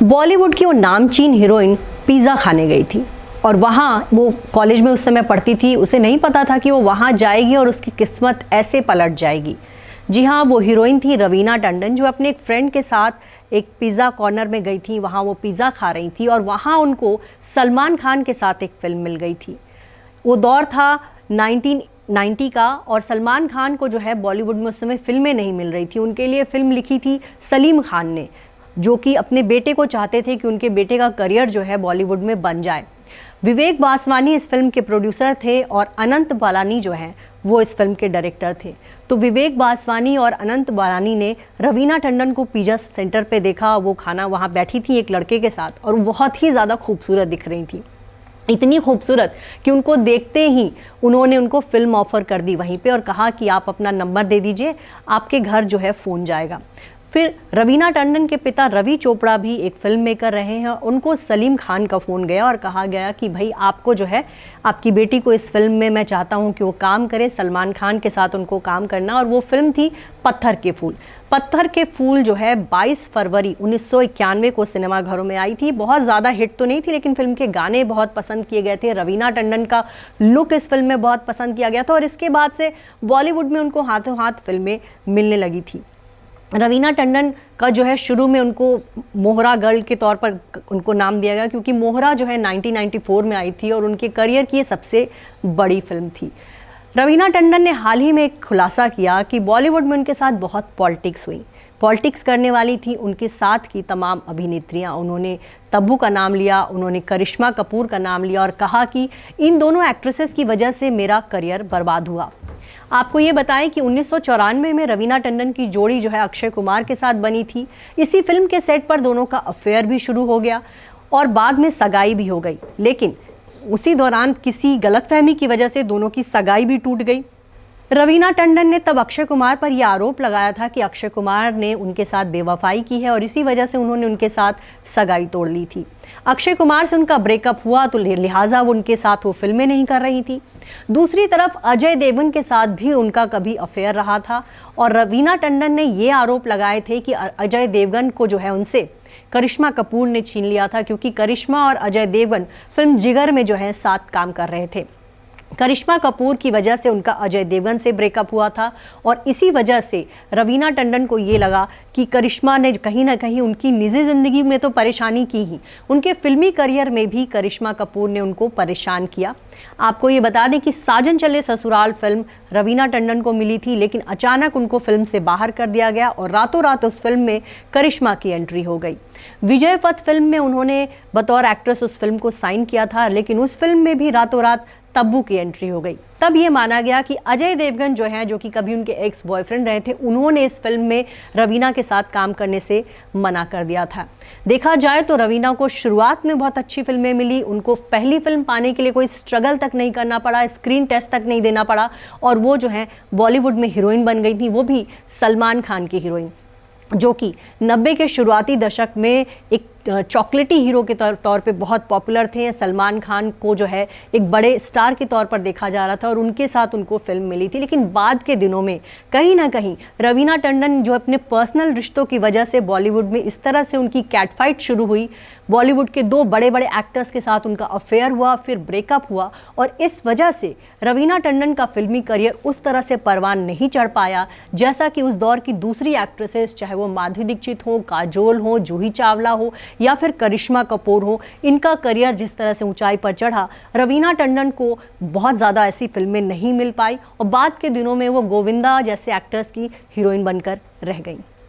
बॉलीवुड की वो नामचीन हीरोइन पिज़्ज़ा खाने गई थी और वहाँ वो कॉलेज में उस समय पढ़ती थी। उसे नहीं पता था कि वो वहाँ जाएगी और उसकी किस्मत ऐसे पलट जाएगी। जी हाँ, वो हीरोइन थी रवीना टंडन, जो अपने एक फ्रेंड के साथ एक पिज़्ज़ा कॉर्नर में गई थी। वहाँ वो पिज़्ज़ा खा रही थी और वहाँ उनको सलमान खान के साथ एक फ़िल्म मिल गई थी। वो दौर था 1990 का और सलमान खान को जो है बॉलीवुड में उस समय फिल्में नहीं मिल रही थी। उनके लिए फ़िल्म लिखी थी सलीम खान ने, जो कि अपने बेटे को चाहते थे कि उनके बेटे का करियर जो है बॉलीवुड में बन जाए। विवेक बासवानी इस फिल्म के प्रोड्यूसर थे और अनंत बालानी जो हैं वो इस फिल्म के डायरेक्टर थे। तो विवेक बासवानी और अनंत बालानी ने रवीना टंडन को पिज़्ज़ा सेंटर पे देखा। वो खाना वहाँ बैठी थी एक लड़के के साथ और बहुत ही ज़्यादा खूबसूरत दिख रही थी, इतनी खूबसूरत कि उनको देखते ही उन्होंने उनको फिल्म ऑफर कर दी वहीं पे और कहा कि आप अपना नंबर दे दीजिए, आपके घर जो है फ़ोन जाएगा। फिर रवीना टंडन के पिता रवि चोपड़ा भी एक फिल्म मेकर रहे हैं। उनको सलीम खान का फ़ोन गया और कहा गया कि भाई आपको जो है आपकी बेटी को इस फिल्म में मैं चाहता हूं कि वो काम करे, सलमान खान के साथ उनको काम करना। और वो फिल्म थी पत्थर के फूल। पत्थर के फूल जो है 22 फरवरी 1991 को सिनेमाघरों में आई थी। बहुत ज़्यादा हिट तो नहीं थी, लेकिन फिल्म के गाने बहुत पसंद किए गए थे। रवीना टंडन का लुक इस फिल्म में बहुत पसंद किया गया था और इसके बाद से बॉलीवुड में उनको हाथों हाथ फिल्में मिलने लगी थी। रवीना टंडन का जो है शुरू में उनको मोहरा गर्ल के तौर पर उनको नाम दिया गया, क्योंकि मोहरा जो है 1994 में आई थी और उनके करियर की ये सबसे बड़ी फिल्म थी। रवीना टंडन ने हाल ही में एक खुलासा किया कि बॉलीवुड में उनके साथ बहुत पॉलिटिक्स हुई। पॉलिटिक्स करने वाली थी उनके साथ की तमाम अभिनेत्रियां। उन्होंने तब्बू का नाम लिया, उन्होंने करिश्मा कपूर का नाम लिया और कहा कि इन दोनों एक्ट्रेसेस की वजह से मेरा करियर बर्बाद हुआ। आपको ये बताएं कि 1994 में रवीना टंडन की जोड़ी जो है अक्षय कुमार के साथ बनी थी। इसी फिल्म के सेट पर दोनों का अफेयर भी शुरू हो गया और बाद में सगाई भी हो गई, लेकिन उसी दौरान किसी गलतफहमी की वजह से दोनों की सगाई भी टूट गई। रवीना टंडन ने तब अक्षय कुमार पर यह आरोप लगाया था कि अक्षय कुमार ने उनके साथ बेवफाई की है और इसी वजह से उन्होंने उनके साथ सगाई तोड़ ली थी। अक्षय कुमार से उनका ब्रेकअप हुआ तो लिहाजा वो उनके साथ वो फिल्में नहीं कर रही थी। दूसरी तरफ अजय देवगन के साथ भी उनका कभी अफेयर रहा था और रवीना टंडन ने ये आरोप लगाए थे कि अजय देवगन को जो है उनसे करिश्मा कपूर ने छीन लिया था, क्योंकि करिश्मा और अजय देवगन फिल्म जिगर में जो है साथ काम कर रहे थे। करिश्मा कपूर की वजह से उनका अजय देवगन से ब्रेकअप हुआ था और इसी वजह से रवीना टंडन को ये लगा कि करिश्मा ने कहीं ना कहीं उनकी निजी ज़िंदगी में तो परेशानी की ही, उनके फिल्मी करियर में भी करिश्मा कपूर ने उनको परेशान किया। आपको ये बता दें कि साजन चले ससुराल फिल्म रवीना टंडन को मिली थी, लेकिन अचानक उनको फिल्म से बाहर कर दिया गया और रातों रात उस फिल्म में करिश्मा की एंट्री हो गई। विजय पथ फिल्म में उन्होंने बतौर एक्ट्रेस उस फिल्म को साइन किया था, लेकिन उस फिल्म में भी रातों रात तब्बू की एंट्री हो गई। तब ये माना गया कि अजय देवगन जो हैं, जो कि कभी उनके एक्स बॉयफ्रेंड रहे थे, उन्होंने इस फिल्म में रवीना के साथ काम करने से मना कर दिया था। देखा जाए तो रवीना को शुरुआत में बहुत अच्छी फिल्में मिली। उनको पहली फिल्म पाने के लिए कोई स्ट्रगल तक नहीं करना पड़ा, स्क्रीन टेस्ट तक नहीं देना पड़ा और वो जो है बॉलीवुड में हीरोइन बन गई थी, वो भी सलमान खान की हीरोइन, जो कि 90 के शुरुआती दशक में एक चॉकलेटी हीरो के तौर पे बहुत पॉपुलर थे। सलमान खान को जो है एक बड़े स्टार के तौर पर देखा जा रहा था और उनके साथ उनको फिल्म मिली थी। लेकिन बाद के दिनों में कहीं ना कहीं रवीना टंडन जो अपने पर्सनल रिश्तों की वजह से बॉलीवुड में इस तरह से उनकी कैटफाइट शुरू हुई। बॉलीवुड के दो बड़े बड़े एक्टर्स के साथ उनका अफेयर हुआ, फिर ब्रेकअप हुआ और इस वजह से रवीना टंडन का फिल्मी करियर उस तरह से परवान नहीं चढ़ पाया जैसा कि उस दौर की दूसरी एक्ट्रेसेस, चाहे वो माधुरी दीक्षित हो, काजोल हो, जूही चावला हो या फिर करिश्मा कपूर हो, इनका करियर जिस तरह से ऊंचाई पर चढ़ा, रवीना टंडन को बहुत ज़्यादा ऐसी फिल्में नहीं मिल पाई और बाद के दिनों में वो गोविंदा जैसे एक्टर्स की हीरोइन बनकर रह गई।